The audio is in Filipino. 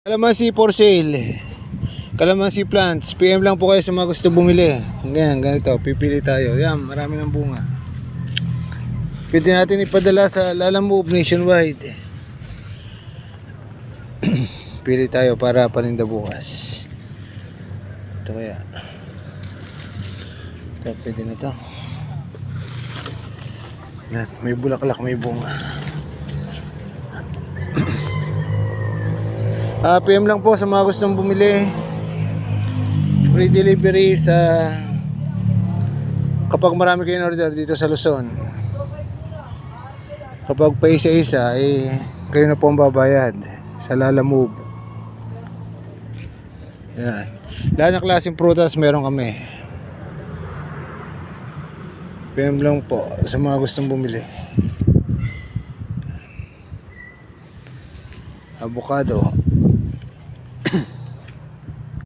Kalamansi for sale. Kalamansi plants. PM lang po kayo sa mga gusto bumili. Ganyan, ganito. Pipili tayo. Yan, marami ng bunga. Pwede natin ipadala sa Lalamove nationwide. Pili tayo para paninda bukas. Ito kaya. Ito, pwede na ito. Yan, may bulaklak, may bunga. PM lang po sa mga gustong bumili. Free delivery sa kapag marami kayong order dito sa Luzon. Kapag pa isa-isa kayo na po ang babayad sa Lalamove. Yan. Lahat ng klaseng prutas meron kami. PM lang po sa mga gustong bumili. Avocado.